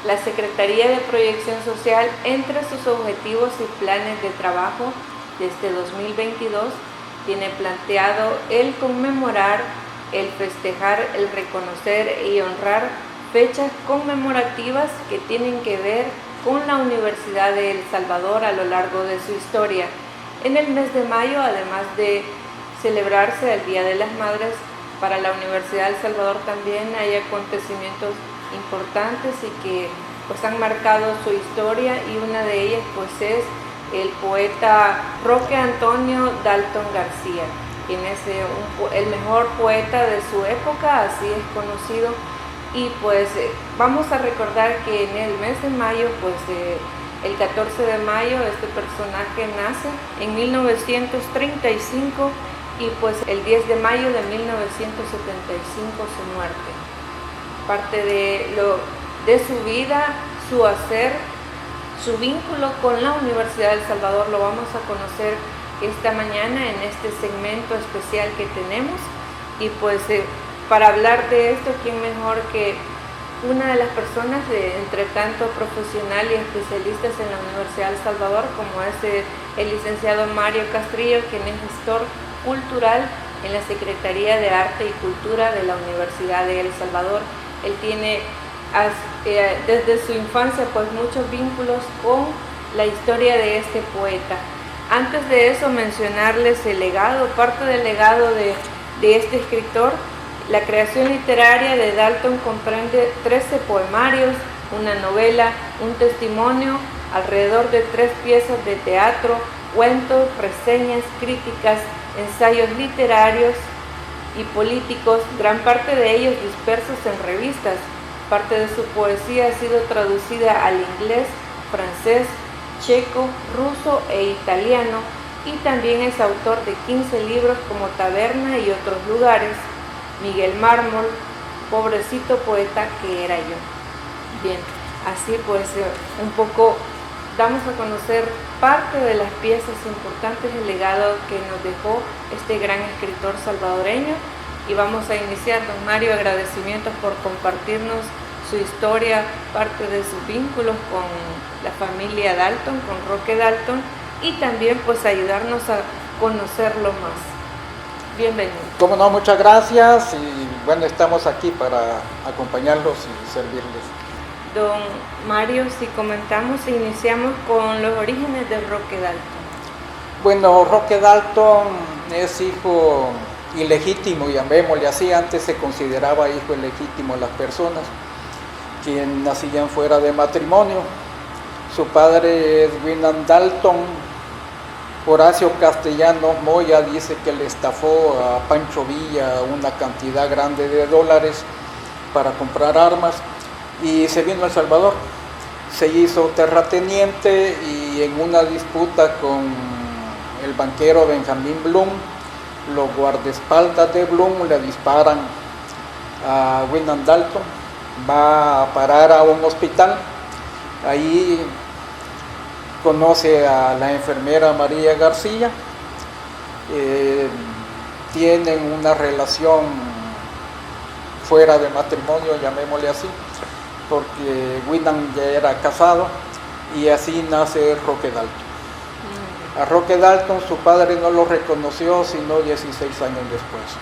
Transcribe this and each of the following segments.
La Secretaría de Proyección Social, entre sus objetivos y planes de trabajo de este 2022, tiene planteado el conmemorar, el festejar, el reconocer y honrar fechas conmemorativas que tienen que ver con la Universidad de El Salvador a lo largo de su historia. En el mes de mayo, además de celebrarse el Día de las Madres, para la Universidad de El Salvador también hay acontecimientos importantes y que pues han marcado su historia, y una de ellas pues es el poeta Roque Antonio Dalton García, quien es el mejor poeta de su época, así es conocido. Y pues vamos a recordar que en el mes de mayo, pues el 14 de mayo, este personaje nace en 1935 y pues el 10 de mayo de 1975 su muerte. Parte de su vida, su hacer, su vínculo con la Universidad de El Salvador lo vamos a conocer esta mañana en este segmento especial que tenemos. Y pues para hablar de esto, ¿quién mejor que una de las personas entre tanto profesional y especialistas en la Universidad de El Salvador, como es el licenciado Mario Castrillo, quien es gestor cultural en la Secretaría de Arte y Cultura de la Universidad de El Salvador? Él tiene desde su infancia pues muchos vínculos con la historia de este poeta. Antes de eso, mencionarles el legado, parte del legado de este escritor. La creación literaria de Dalton comprende 13 poemarios, una novela, un testimonio, alrededor de 3 piezas de teatro, cuentos, reseñas, críticas, ensayos literarios y políticos, gran parte de ellos dispersos en revistas. Parte de su poesía ha sido traducida al inglés, francés, checo, ruso e italiano, y también es autor de 15 libros como Taberna y otros lugares, Miguel Mármol, Pobrecito poeta que era yo. Bien, así pues un poco damos a conocer parte de las piezas importantes del legado que nos dejó este gran escritor salvadoreño. Y vamos a iniciar, don Mario, agradecimientos por compartirnos su historia, parte de sus vínculos con la familia Dalton, con Roque Dalton, y también pues ayudarnos a conocerlo más. Bienvenido. Como no, muchas gracias, y bueno, estamos aquí para acompañarlos y servirles. Don Mario, si comentamos, iniciamos con los orígenes de Roque Dalton. Bueno, Roque Dalton es hijo ilegítimo, llamémosle así. Antes se consideraba hijo ilegítimo a las personas que nacían fuera de matrimonio. Su padre es Winnan Dalton. Horacio Castellanos Moya dice que le estafó a Pancho Villa una cantidad grande de dólares para comprar armas y se vino a El Salvador. Se hizo terrateniente y en una disputa con el banquero Benjamín Blum, los guardaespaldas de Blum le disparan a Winnan Dalton. Va a parar a un hospital. Ahí conoce a la enfermera María García. Tienen una relación fuera de matrimonio, llamémosle así, porque Winnan ya era casado, y así nace Roque Dalton. A Roque Dalton su padre no lo reconoció sino 16 años después.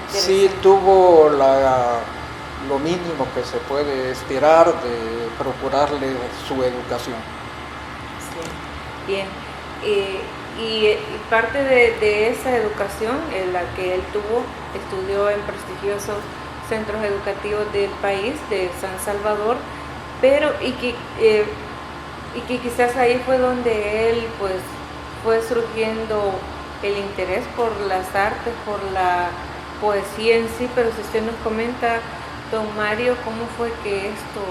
Sí tuvo lo mínimo que se puede esperar de procurarle su educación. Sí, bien. Y parte de esa educación, la que él tuvo, estudió en prestigiosos centros educativos del país, de San Salvador, pero y que quizás ahí fue donde él pues fue surgiendo el interés por las artes, por la poesía en sí. Pero si usted nos comenta, don Mario, cómo fue que esto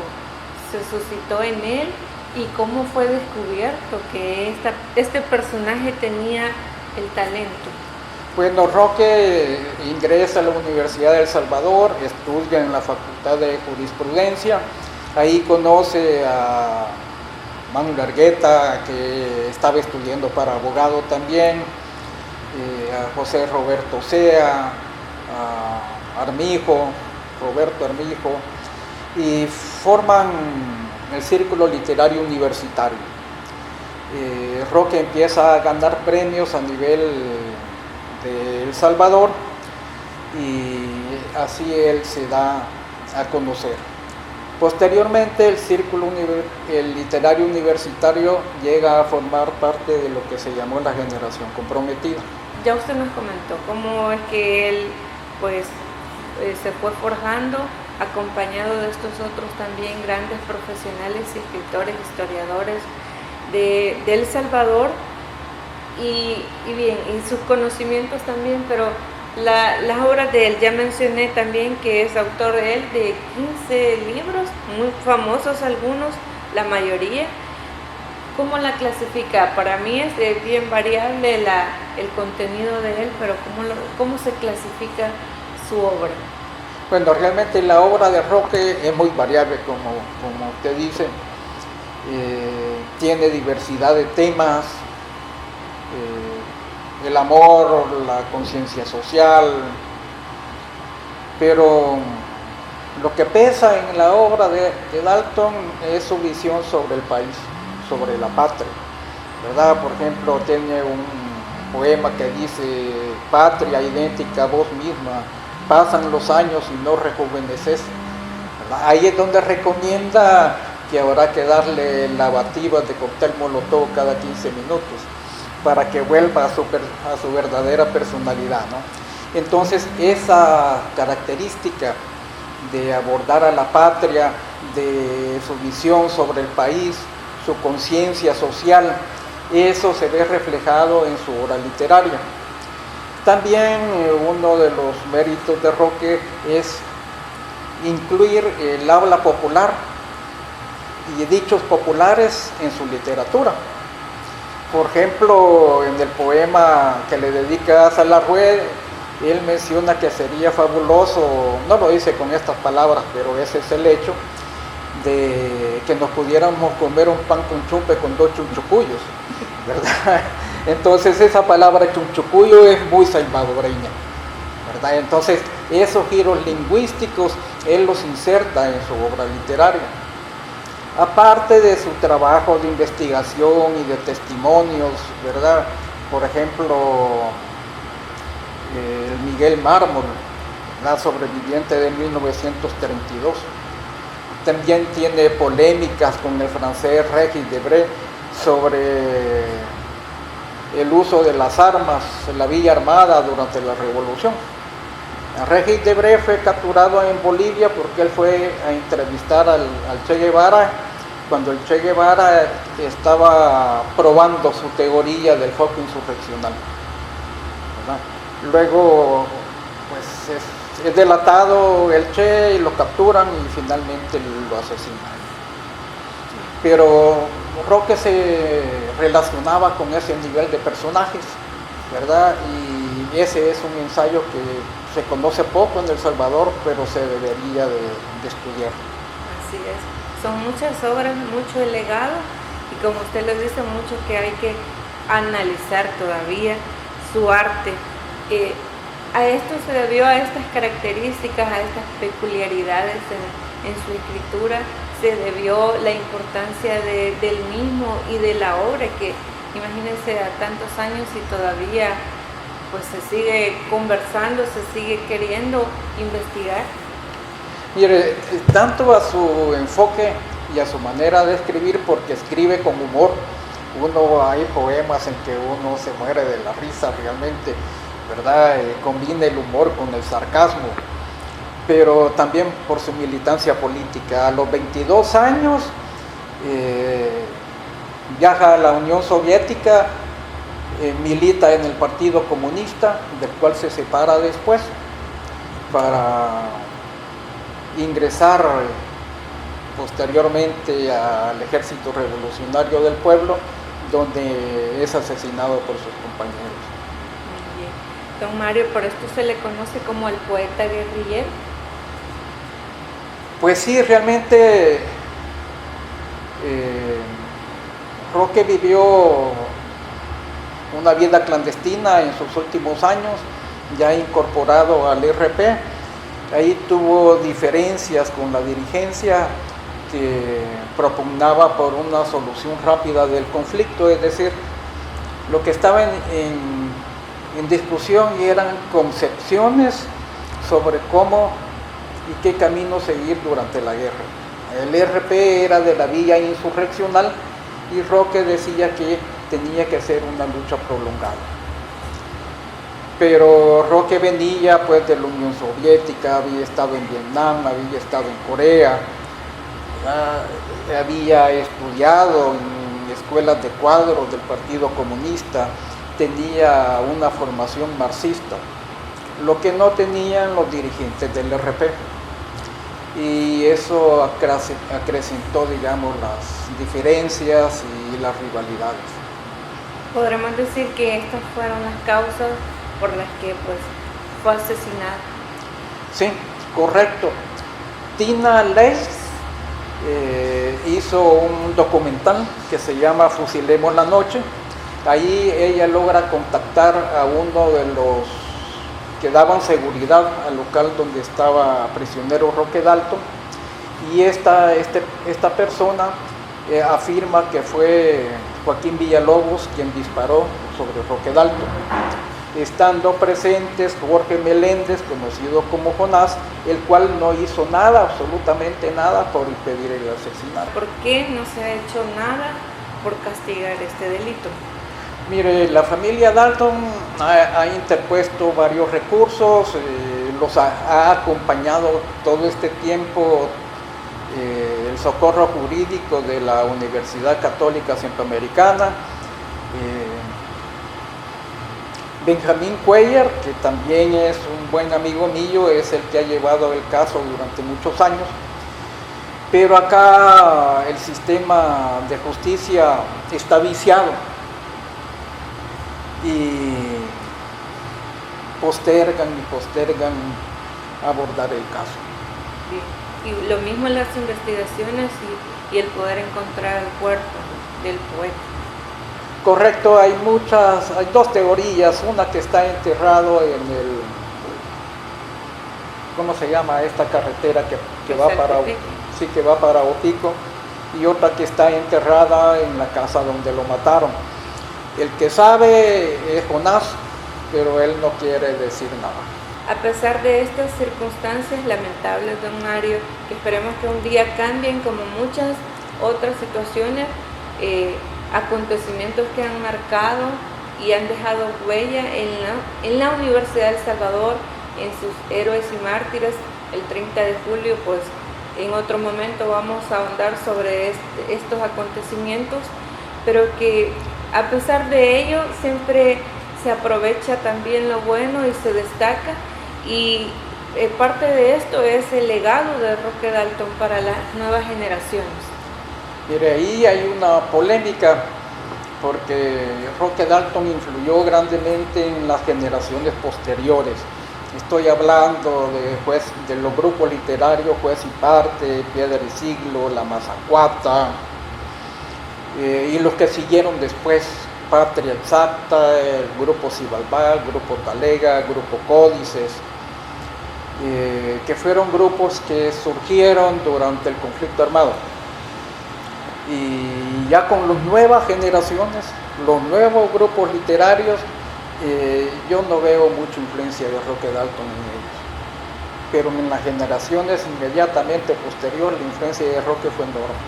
se suscitó en él y cómo fue descubierto que este personaje tenía el talento. Bueno, Roque ingresa a la Universidad de El Salvador, estudia en la Facultad de Jurisprudencia. Ahí conoce a Manu Largueta, que estaba estudiando para abogado también, a José Roberto Sea, a Roberto Armijo, y forman el Círculo Literario Universitario. Roque empieza a ganar premios a nivel de El Salvador y así él se da a conocer. Posteriormente el Círculo Literario Universitario llega a formar parte de lo que se llamó la Generación Comprometida. Ya usted nos comentó cómo es que él pues se fue forjando acompañado de estos otros también grandes profesionales, escritores, historiadores de El Salvador y sus conocimientos también, pero las obras de él, ya mencioné también que es autor de él de 15 libros, muy famosos algunos, la mayoría. ¿Cómo la clasifica? Para mí es bien variable el contenido de él, pero ¿cómo se clasifica su obra? Bueno, realmente la obra de Roque es muy variable, como usted dice. Tiene diversidad de temas, el amor, la conciencia social, pero lo que pesa en la obra de Dalton es su visión sobre el país, sobre la patria, ¿verdad? Por ejemplo, tiene un poema que dice: patria idéntica a vos misma, pasan los años y no rejuveneces, ¿verdad? Ahí es donde recomienda que habrá que darle lavativas de cóctel molotov cada 15 minutos para que vuelva a su verdadera personalidad, ¿no? Entonces esa característica de abordar a la patria, de su visión sobre el país, su conciencia social, eso se ve reflejado en su obra literaria. También uno de los méritos de Roque es incluir el habla popular y dichos populares en su literatura. Por ejemplo, en el poema que le dedica a Salarrué, él menciona que sería fabuloso, no lo dice con estas palabras, pero ese es el hecho, de que nos pudiéramos comer un pan con chumpe con 2 chunchucuyos, ¿verdad? Entonces esa palabra chunchucuyo es muy salvadoreña, ¿verdad? Entonces esos giros lingüísticos él los inserta en su obra literaria. Aparte de su trabajo de investigación y de testimonios, ¿verdad? Por ejemplo, el Miguel Mármol, ¿verdad? Sobreviviente de 1932. También tiene polémicas con el francés Régis Debray sobre el uso de las armas en la Villa Armada durante la Revolución. Régis Debray fue capturado en Bolivia porque él fue a entrevistar al Che Guevara cuando el Che Guevara estaba probando su teoría del foco insurreccional, ¿verdad? Luego pues es delatado el Che y lo capturan y finalmente lo asesinan. Pero Roque se relacionaba con ese nivel de personajes, ¿verdad? Y ese es un ensayo que se conoce poco en El Salvador, pero se debería de estudiar. Así es. Son muchas obras, mucho el legado y como usted lo dice, mucho que hay que analizar todavía su arte. A esto se debió, a estas características, a estas peculiaridades en su escritura, se debió la importancia del mismo y de la obra, que imagínense a tantos años y todavía pues se sigue conversando, se sigue queriendo investigar. Mire, tanto a su enfoque y a su manera de escribir, porque escribe con humor. Hay poemas en que uno se muere de la risa realmente, ¿verdad? Combina el humor con el sarcasmo, pero también por su militancia política. A los 22 años viaja a la Unión Soviética, milita en el Partido Comunista, del cual se separa después, para ingresar posteriormente al Ejército Revolucionario del Pueblo, donde es asesinado por sus compañeros. Muy bien. Don Mario, por esto se le conoce como el poeta guerrillero. Pues sí, realmente Roque vivió una vida clandestina en sus últimos años, ya incorporado al RP, Ahí tuvo diferencias con la dirigencia que propugnaba por una solución rápida del conflicto, es decir, lo que estaba en discusión eran concepciones sobre cómo y qué camino seguir durante la guerra. El RP era de la vía insurreccional y Roque decía que tenía que ser una lucha prolongada. Pero Roque venía pues de la Unión Soviética, había estado en Vietnam, había estado en Corea, había estudiado en escuelas de cuadros del Partido Comunista, tenía una formación marxista, lo que no tenían los dirigentes del RP. Y eso acrecentó, digamos, las diferencias y las rivalidades. Podremos decir que estas fueron las causas por las que pues, fue asesinado. Sí, correcto. Tina Leigh hizo un documental que se llama Fusilemos la Noche. Ahí ella logra contactar a uno de los que daban seguridad al local donde estaba prisionero Roque Dalton, y esta persona afirma que fue Joaquín Villalobos quien disparó sobre Roque Dalton, estando presentes Jorge Meléndez, conocido como Jonás, el cual no hizo nada, absolutamente nada, por impedir el asesinato. ¿Por qué no se ha hecho nada por castigar este delito? Mire, la familia Dalton ha interpuesto varios recursos, los ha acompañado todo este tiempo el socorro jurídico de la Universidad Católica Centroamericana. Benjamín Cuellar, que también es un buen amigo mío, es el que ha llevado el caso durante muchos años. Pero acá el sistema de justicia está viciado y postergan abordar el caso. Bien. Y lo mismo las investigaciones y el poder encontrar el cuerpo del poeta. Correcto, hay dos teorías, una que está enterrado en el, ¿cómo se llama esta carretera que va para Opico? Sí, que va para Opico, y otra que está enterrada en la casa donde lo mataron. El que sabe es Jonás, pero él no quiere decir nada. A pesar de estas circunstancias lamentables, don Mario, que esperemos que un día cambien, como muchas otras situaciones, acontecimientos que han marcado y han dejado huella en la Universidad de El Salvador, en sus héroes y mártires, el 30 de julio, pues en otro momento vamos a ahondar sobre estos acontecimientos, pero que a pesar de ello siempre se aprovecha también lo bueno y se destaca, y parte de esto es el legado de Roque Dalton para las nuevas generaciones. Mire, ahí hay una polémica porque Roque Dalton influyó grandemente en las generaciones posteriores. Estoy hablando de los grupos literarios Juez y Parte, Piedra y Siglo, La Mazacuata, y los que siguieron después, Patria Exacta, el Grupo Cibalbá, el Grupo Talega, el Grupo Códices, que fueron grupos que surgieron durante el conflicto armado. Y ya con las nuevas generaciones, los nuevos grupos literarios, yo no veo mucha influencia de Roque Dalton en ellos. Pero en las generaciones inmediatamente posterior, la influencia de Roque fue enorme.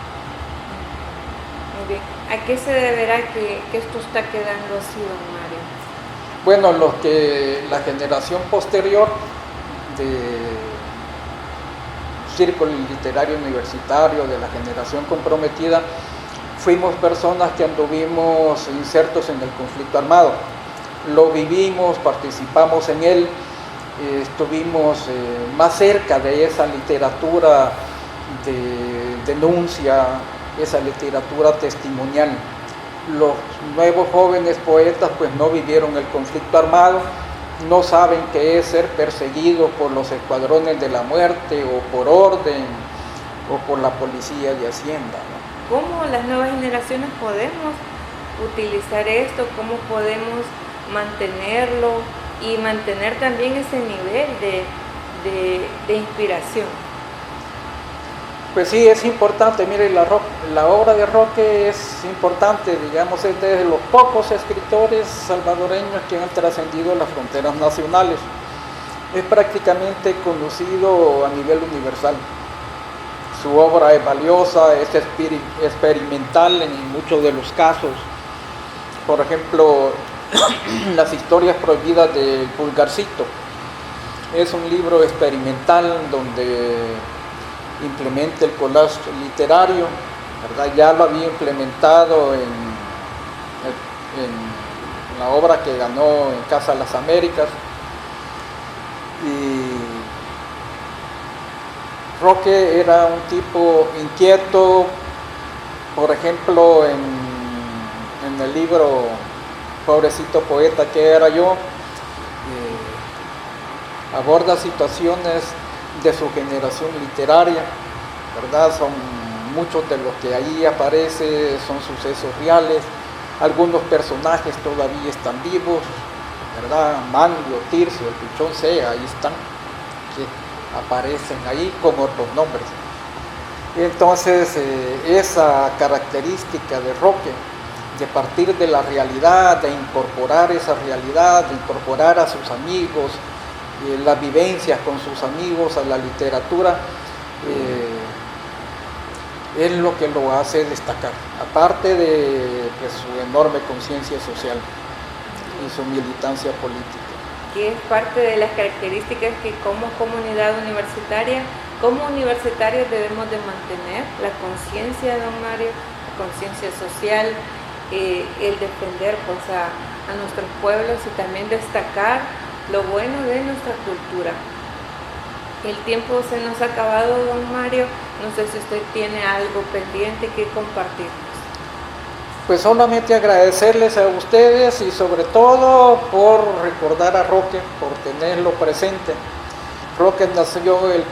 Muy bien. ¿A qué se deberá que esto está quedando así, don Mario? Bueno, la generación posterior de Círculo Literario Universitario, de la generación comprometida, fuimos personas que anduvimos insertos en el conflicto armado. Lo vivimos, participamos en él, estuvimos más cerca de esa literatura de denuncia, esa literatura testimonial. Los nuevos jóvenes poetas pues no vivieron el conflicto armado, no saben qué es ser perseguidos por los escuadrones de la muerte o por orden o por la policía de Hacienda, ¿no? ¿Cómo las nuevas generaciones podemos utilizar esto? ¿Cómo podemos mantenerlo y mantener también ese nivel de inspiración. Pues sí, es importante. Mire, la obra de Roque es importante, digamos, es de los pocos escritores salvadoreños que han trascendido las fronteras nacionales. Es prácticamente conocido a nivel universal. Su obra es valiosa, es experimental en muchos de los casos. Por ejemplo, Las historias prohibidas del Pulgarcito. Es un libro experimental donde implementa el collage literario, ¿verdad? Ya lo había implementado en la obra que ganó en Casa de las Américas. Y Roque era un tipo inquieto. Por ejemplo, en el libro Pobrecito poeta que era yo, aborda situaciones de su generación literaria, ¿verdad? Son muchos de los que ahí aparece, son sucesos reales. Algunos personajes todavía están vivos, ¿verdad? Manglio, Tirso, el Pichón Sea, ahí están, que aparecen ahí con otros nombres. Entonces, esa característica de Roque, de partir de la realidad, de incorporar esa realidad, de incorporar a sus amigos, las vivencias con sus amigos a la literatura, es lo que lo hace destacar, aparte de su enorme conciencia social y su militancia política. Que es parte de las características que como comunidad universitaria, como universitarios debemos de mantener: la conciencia, don Mario, la conciencia social, el defender pues a nuestros pueblos y también destacar lo bueno de nuestra cultura. El tiempo se nos ha acabado, don Mario. No sé si usted tiene algo pendiente que compartirnos. Pues solamente agradecerles a ustedes y sobre todo por recordar a Roque, por tenerlo presente. Roque nació el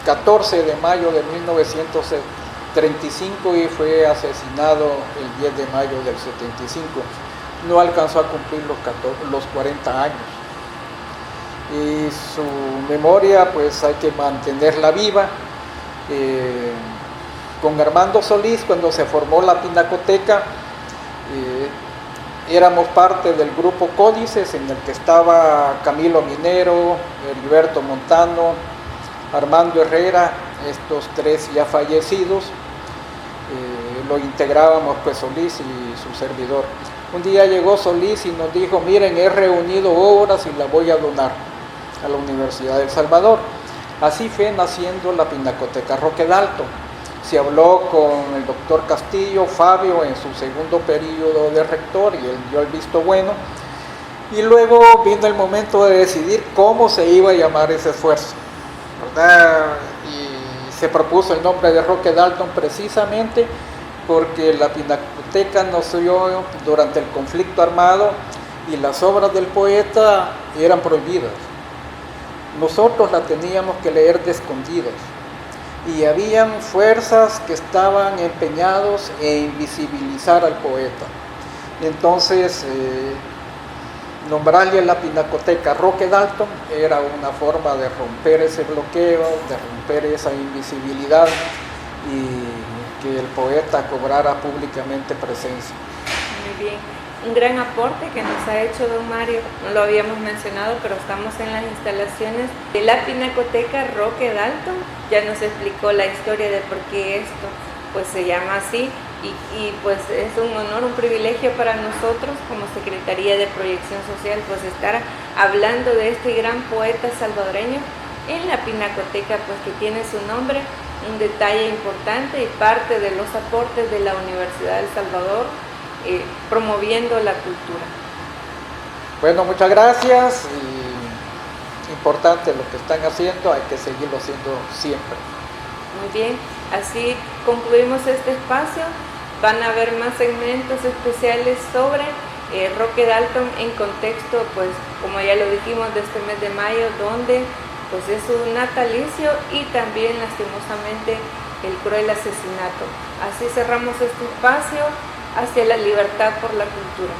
14 de mayo de 1935 y fue asesinado el 10 de mayo del 75. No alcanzó a cumplir los 40 años. Y su memoria pues hay que mantenerla viva. Con Armando Solís, cuando se formó la Pinacoteca, éramos parte del grupo Códices, en el que estaba Camilo Minero, Heriberto Montano, Armando Herrera, estos tres ya fallecidos. Lo integrábamos pues Solís y su servidor. Un día llegó Solís y nos dijo: miren, he reunido obras y las voy a donar a la Universidad de El Salvador. Así fue naciendo la Pinacoteca Roque Dalton. Se habló con el doctor Castillo, Fabio, en su segundo periodo de rector, y él dio el visto bueno. Y luego vino el momento de decidir cómo se iba a llamar ese esfuerzo, ¿verdad? Y se propuso el nombre de Roque Dalton precisamente porque la Pinacoteca nació durante el conflicto armado y las obras del poeta eran prohibidas. Nosotros la teníamos que leer de escondidas y habían fuerzas que estaban empeñados en invisibilizar al poeta. Entonces, nombrarle a la Pinacoteca Roque Dalton era una forma de romper ese bloqueo, de romper esa invisibilidad y que el poeta cobrara públicamente presencia. Muy bien. Un gran aporte que nos ha hecho don Mario, no lo habíamos mencionado, pero estamos en las instalaciones de la Pinacoteca Roque Dalton. Ya nos explicó la historia de por qué esto pues se llama así y pues es un honor, un privilegio para nosotros como Secretaría de Proyección Social pues estar hablando de este gran poeta salvadoreño en la Pinacoteca pues que tiene su nombre, un detalle importante y parte de los aportes de la Universidad de El Salvador, promoviendo la cultura. Bueno, muchas gracias. Y importante lo que están haciendo, hay que seguirlo haciendo siempre. Muy bien, así concluimos este espacio. Van a haber más segmentos especiales sobre Roque Dalton en contexto, pues como ya lo dijimos, de este mes de mayo, donde pues es su natalicio y también lastimosamente el cruel asesinato. Así cerramos este espacio hacia la libertad por la cultura.